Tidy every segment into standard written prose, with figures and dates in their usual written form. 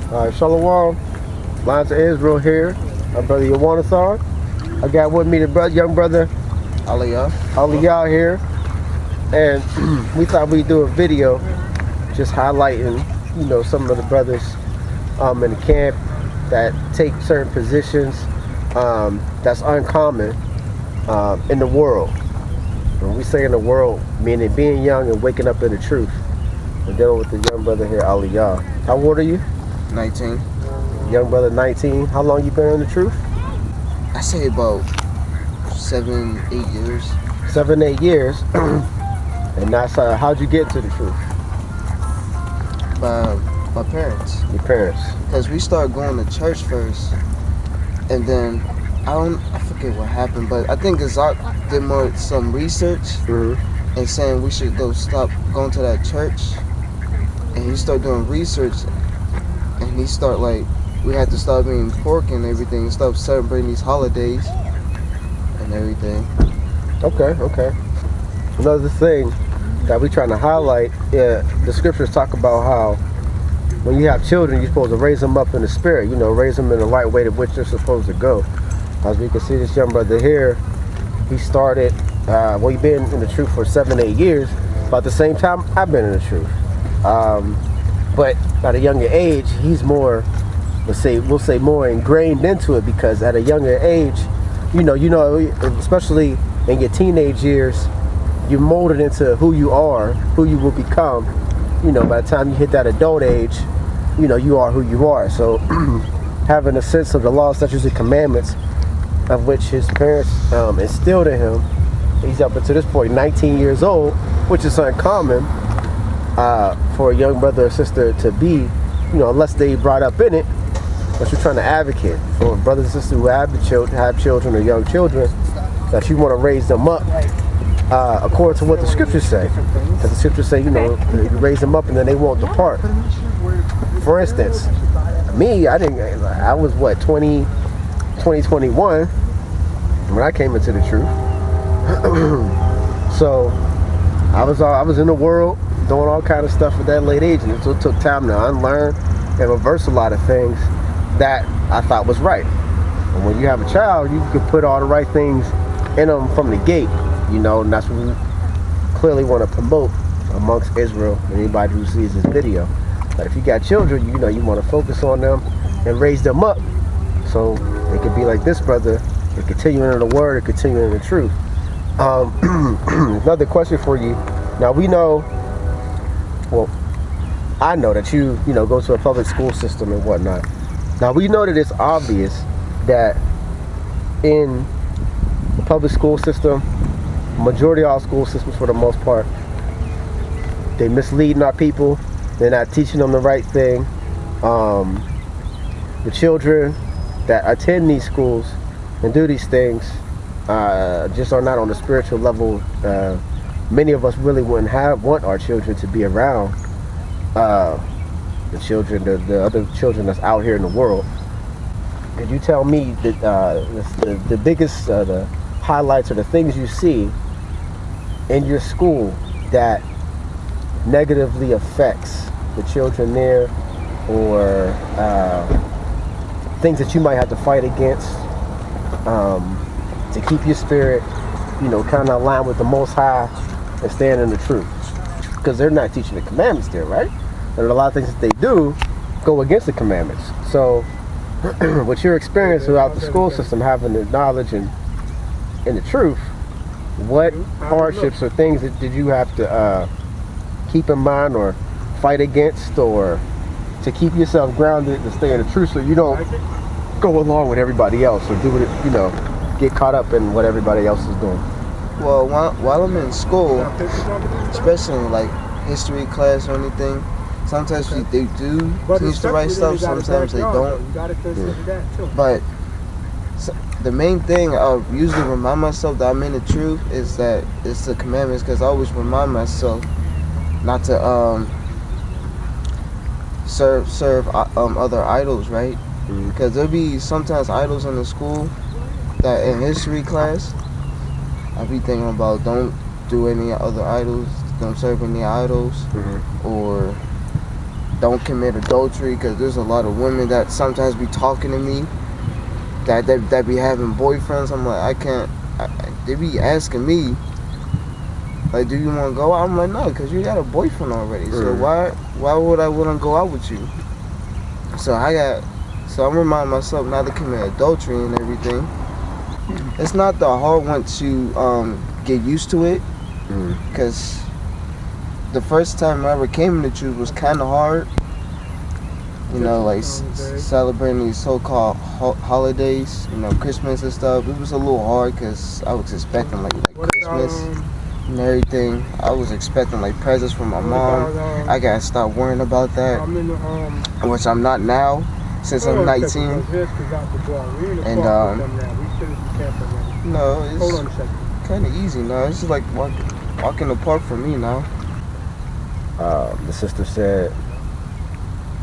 Shalom. Lines of Israel here. My brother Yawanathan. I got with me the young brother Ahalyah here. And we thought we'd do a video just highlighting, some of the brothers in the camp that take certain positions that's uncommon in the world. When we say in the world, meaning being young and waking up in the truth. We're dealing with the young brother here, Ahalyah. How old are you? 19. Young brother, 19. How long you been in the truth? I say about 7, 8 years. 7, 8 years. And that's how'd you get into the truth? By my parents. Your parents. Because we started going to church first, and then I forget what happened, but I think Azak did some research and saying we should stop going to that church, and he started doing research, and he started we had to stop eating pork and everything, stop celebrating these holidays and everything. Okay. Another thing that we trying to highlight, the scriptures talk about how when you have children, you're supposed to raise them up in the spirit, raise them in the right way to which they're supposed to go. As we can see, this young brother here, he started, he's been in the truth for 7, 8 years, but at the same time, I've been in the truth. But at a younger age, he's more, we'll say more ingrained into it, because at a younger age, especially in your teenage years, you're molded into who you are, who you will become. By the time you hit that adult age, you are who you are. So having a sense of the law, statutes, and commandments of which his parents instilled in him, he's up until this point 19 years old, which is uncommon for a young brother or sister to be, unless they brought up in it. But you're trying to advocate for brothers and sisters who have children or young children, that you want to raise them up according to what the scriptures say. Because the scriptures say, you raise them up and then they won't depart. For instance, me, I was 21 when I came into the truth. So I was in the world doing all kind of stuff at that late age, and it took time to unlearn and reverse a lot of things that I thought was right. And when you have a child, you can put all the right things in them from the gate, and that's what we clearly want to promote amongst Israel and anybody who sees this video. But if you got children, you want to focus on them and raise them up so they could be like this brother, they continue in the word, and continue in the truth. Another question for you. Now we know, I know that you go to a public school system and whatnot. Now we know that it's obvious that in the public school system, majority of all school systems for the most part, they misleading our people. They're not teaching them the right thing. The children that attend these schools and do these things just are not on the spiritual level. Many of us really wouldn't want our children to be around the children, the other children that's out here in the world. Could you tell me that the biggest the highlights or the things you see in your school that negatively affects the children there, or things that you might have to fight against to keep your spirit, kind of aligned with the Most High and stand in the truth? Because they're not teaching the commandments there, right? And a lot of things that they do go against the commandments. So with your experience throughout the school system, having the knowledge and the truth, what hardships or things that did you have to keep in mind or fight against, or to keep yourself grounded to stay in the truth so you don't go along with everybody else or do it, get caught up in what everybody else is doing? Well, while I'm in school, especially in history class or anything, sometimes they do teach the right stuff, sometimes they don't. But the main thing I usually remind myself that I'm in the truth is that it's the commandments, because I always remind myself not to serve other idols, right? Because there'll be sometimes idols in the school that in history class I'll be thinking about, don't do any other idols, don't serve any idols, or don't commit adultery, because there's a lot of women that sometimes be talking to me that be having boyfriends. I'm like, I can't. They be asking me, like, do you want to go out? I'm like, no, because you got a boyfriend already. So why would I want to go out with you? So I'm reminding myself not to commit adultery and everything. It's not the hard one to get used to it, because the first time I ever came into truth was kind of hard. You know, like celebrating these so-called holidays, you know, Christmas and stuff. It was a little hard because I was expecting like Christmas and everything. I was expecting like presents from my mom. I gotta stop worrying about that, which I'm not now since I'm 19. And no, it's kind of easy now. It's just like walking in the park for me now. The sister said,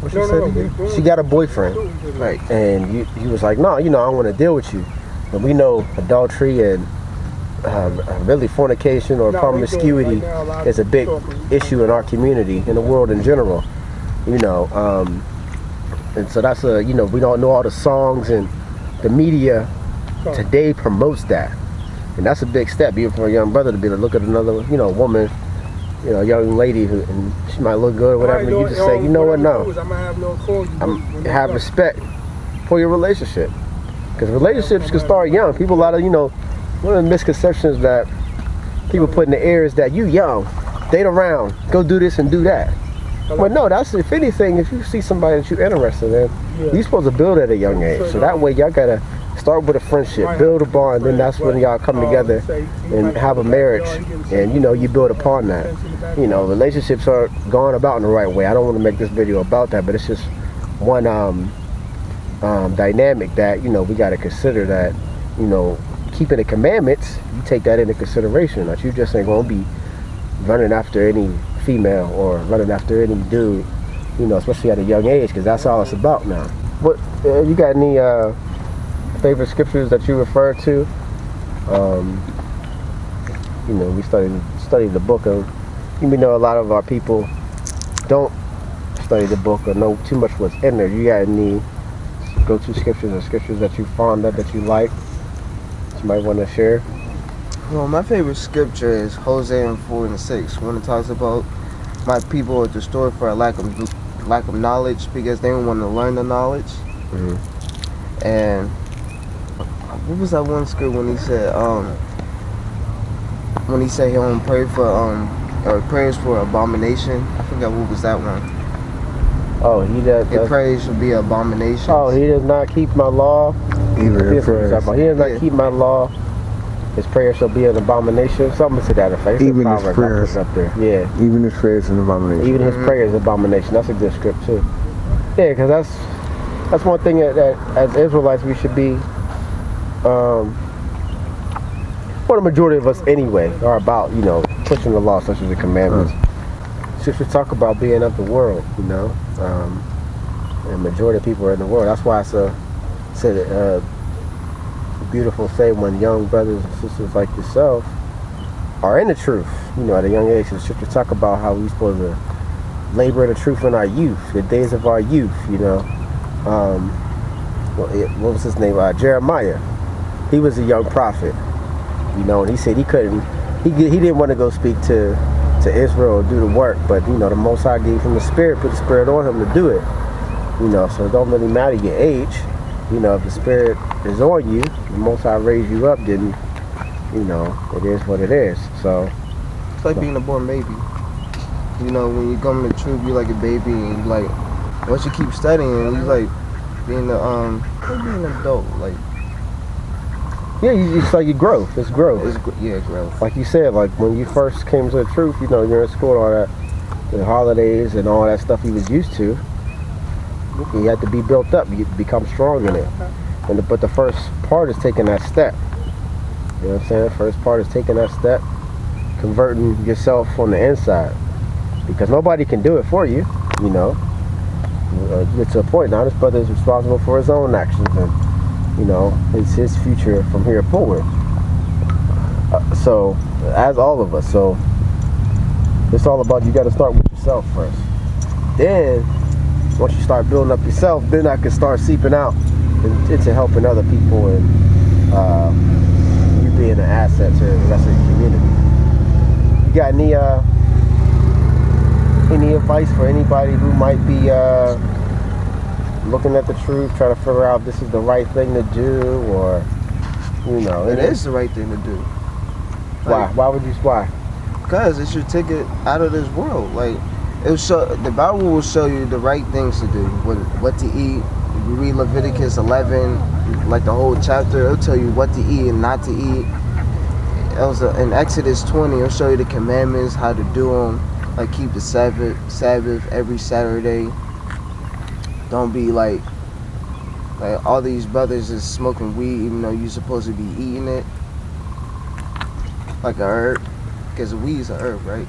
what she said again? She got a boyfriend, right? And he was like, no, you know, I don't want to deal with you. And we know adultery and really fornication or promiscuity is a big issue in our community, in the world in general. You know, and so that's you know, we don't know all the songs, and the media today promotes that, and that's a big step, even for a young brother to be able to look at another, you know, woman, you know, young lady who, and she might look good or whatever, and you just say, you know what, no, have respect for your relationship, because relationships can start young. People, a lot of, you know, one of the misconceptions that people put in the air is that you young, date around, go do this and do that. Well, no, that's, if anything, if you see somebody that you're interested in, you're supposed to build at a young age. So that way y'all gotta start with a friendship, build a bond, then that's when y'all come together and have a marriage, and you know, you build upon that. You know, relationships are going about in the right way. I don't want to make this video about that, but it's just one dynamic that, you know, we got to consider, that, you know, keeping the commandments, you take that into consideration. That you just ain't gonna be running after any female or running after any dude, you know, especially at a young age, because that's all it's about now. What you got any favorite scriptures that you refer to? You know, we studied the book of, we know a lot of our people don't study the book or know too much what's in there. You got any go-to scriptures or scriptures that you fond of, that you like, that you might want to share? Well, my favorite scripture is Hosea 4:6, when it talks about my people are destroyed for a lack of knowledge, because they don't want to learn the knowledge. And what was that one scripture when he said he don't pray for or prayers for abomination? I forgot what was that one. Oh, he does. His praise should be abomination. Oh, he does not keep my law. He does not keep my law. His prayer shall be an abomination. Something to that effect. Even his prayers up there. Yeah. Even his prayers an abomination. Even his prayers is abomination. That's a good script too. Yeah, because that's one thing that as Israelites we should be. Well, the majority of us anyway are about, you know, pushing the law, such as the commandments. Scripture talk about being of the world, you know, and the majority of people are in the world. That's why it's a beautiful say when young brothers and sisters like yourself are in the truth, you know, at a young age. The scripture talk about how we supposed to labor the truth in our youth, the days of our youth, you know. What was his name? Jeremiah. He was a young prophet, you know, and he said he didn't want to go speak to Israel or do the work, but, you know, the Most High gave him the Spirit, put the Spirit on him to do it, you know. So it don't really matter your age, you know. If the Spirit is on you, the Most High raised you up, then, you know, it is what it is. So it's like being a born baby. You know, when you come to the truth, you're like a baby, and you like, once you keep studying, you like being an adult, like. Yeah, it's like you grow. It's growth. Growth. Like you said, like when you first came to the truth, you know, you're in school, all that, the holidays and all that stuff you was used to. You have to be built up. You become strong in it. But the first part is taking that step. You know what I'm saying? The first part is taking that step, converting yourself on the inside, because nobody can do it for you. You know, you get to a point now. This brother is responsible for his own actions, and, you know, it's his future from here forward. So, as all of us, so it's all about, you got to start with yourself first. Then once you start building up yourself, then I can start seeping out into helping other people and you being an asset to the rest of the community. You got any advice for anybody who might be looking at the truth, trying to figure out if this is the right thing to do, or it is the right thing to do. Why? Why would you? Why? Because it should take it out of this world. Like, it'll show, the Bible will show you the right things to do, what to eat. If you read Leviticus 11, like the whole chapter, it'll tell you what to eat and not to eat. Also, in Exodus 20, it'll show you the commandments, how to do them. Like, keep the Sabbath every Saturday. Don't be like all these brothers is smoking weed, even though you're supposed to be eating it like a herb, because weed is a herb, right?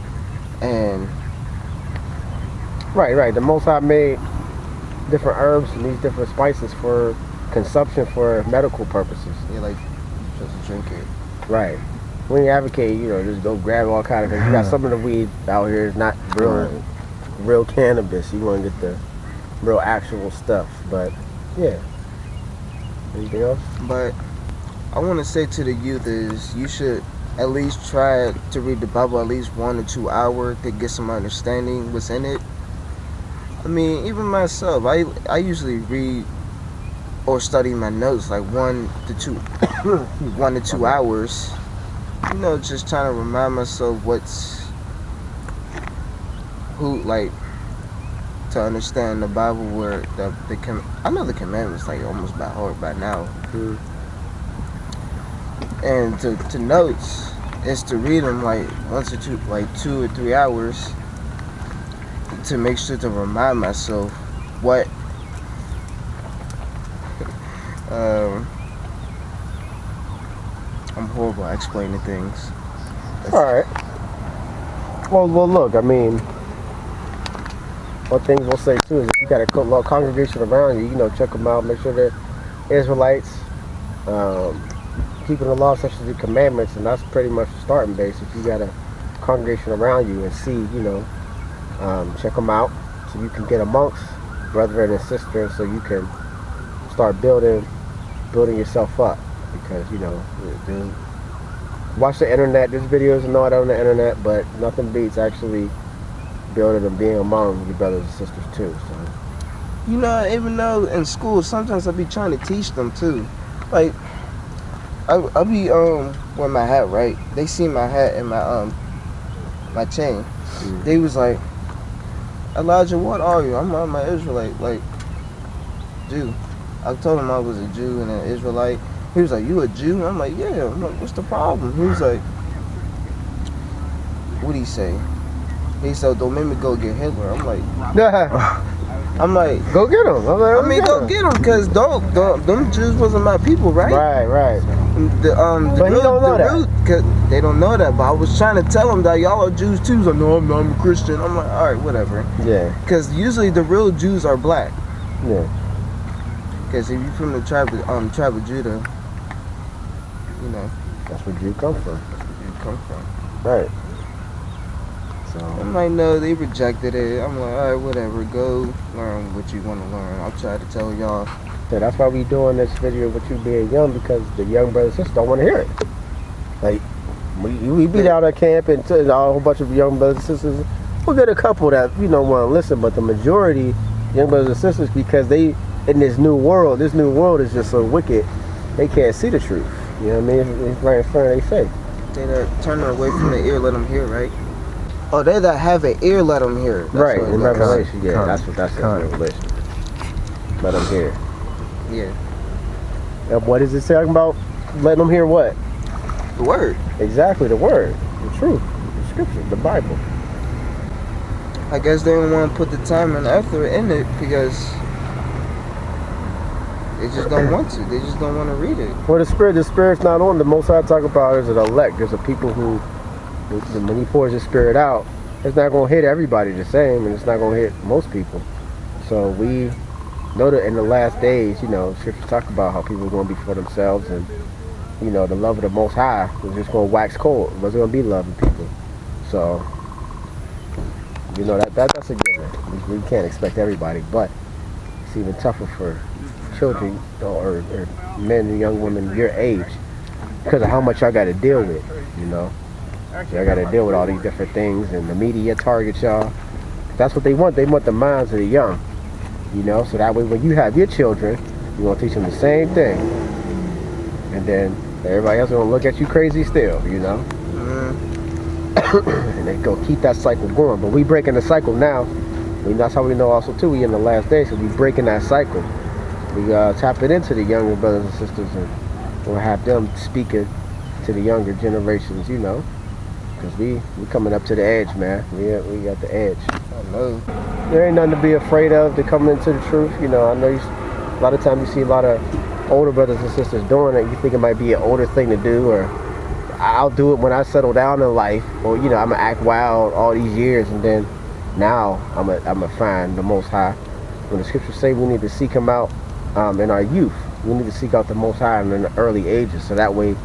And right. The Most High made different herbs and these different spices for consumption for medical purposes. Yeah, like just drink it. Right. When you advocate, just go grab all kind of things. You got some of the weed out here is not real cannabis. You want to get the real actual stuff. But yeah. Anything else? But I want to say to the youth is you should at least try to read the Bible at least 1 or 2 hours to get some understanding what's in it. I mean, even myself, I usually read or study my notes like 1 to 2 hours. Just trying to remind myself to understand the Bible, where I know the commandments like almost by heart by now. Mm. And to notes is to read them like 2 or 3 hours to make sure to remind myself what I'm horrible at explaining things. Alright. Well, look, I mean, one thing we'll say too is if you got a little congregation around you, check them out, make sure they're Israelites, keeping the law such as the commandments, and that's pretty much the starting base. If you got a congregation around you and see, check them out so you can get amongst brethren and sisters, so you can start building yourself up. Because watch the internet. There's videos and all that on the internet, but nothing beats actually building and being among your brothers and sisters too. So even though in school sometimes I be trying to teach them too. Like I be wearing my hat, right? They see my hat and my chain. Mm. They was like, Elijah, what are you? I'm my Israelite, like Jew. I told him I was a Jew and an Israelite. He was like, you a Jew? I'm like, yeah. I'm like, what's the problem? He was like, what'd he say? He said, don't make me go get Hitler. I'm like, go get him. Go get him, because them Jews wasn't my people, right? Right. But he don't know that. Cause they don't know that, but I was trying to tell them that y'all are Jews too. He's like, no, I'm a Christian. I'm like, all right, whatever. Yeah. Because usually the real Jews are black. Yeah. Because if you're from the tribe of Judah, that's where Jew come from. Right. So I'm like, no, they rejected it. I'm like, all right, whatever. Go learn what you want to learn. I'll try to tell y'all. Yeah, that's why we doing this video with you being young, because the young brothers and sisters don't want to hear it. Like, we be out at camp and a whole bunch of young brothers and sisters. We'll get a couple that want to listen, but the majority, young brothers and sisters, because they in this new world is just so wicked, they can't see the truth. You know what I mean? It's right in front of their face. They're turning away from the ear, let them hear, right? Oh, they that have an ear, let them hear. That's right, in Revelation, that's in Revelation. Let them hear. Yeah. And what is it talking about? Letting them hear what? The word. Exactly, the word, the truth, the scripture, the Bible. I guess they don't want to put the time and effort in it because they just don't want to. They just don't want to read it. Well, the spirit's not on. The Most High talk about is an elect. There's a people who, when he pours his spirit out, it's not going to hit everybody the same, and it's not going to hit most people. So we know that in the last days, scriptures talk about how people are going to be for themselves, and the love of the Most High is just going to wax cold. It wasn't going to be love in people. So that's a given. We can't expect everybody, but it's even tougher for children or men and young women your age because of how much y'all got to deal with, you know. Y'all got to deal with all these different things, and the media targets y'all. That's what they want. They want the minds of the young, you know, so that way when you have your children, you're going to teach them the same thing. And then everybody else is going to look at you crazy still, you know. And they go keep that cycle going. But we breaking the cycle now. That's how we know also too, we in the last days, so we breaking that cycle. We tapping into the younger brothers and sisters, and we'll have them speaking to the younger generations, you know. Because we coming up to the edge, man. We got the edge. I know. There ain't nothing to be afraid of to come into the truth. You know, I know a lot of times you see a lot of older brothers and sisters doing it. You think it might be an older thing to do, or I'll do it when I settle down in life, or you know, I'm gonna act wild all these years, and then now I'm gonna find the Most High. When the scriptures say we need to seek Him out in our youth, we need to seek out the Most High in the early ages, so that way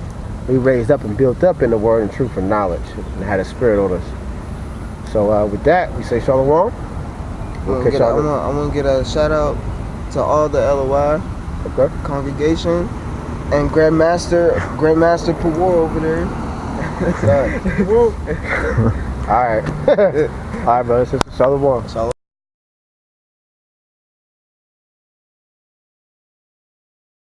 we raised up and built up in the word and truth and knowledge, and had a spirit on us. So with that, we say shalom. I'm gonna get a shout out to all the LOI congregation and Grandmaster Pawar over there. All right, all right, brothers. Shalom.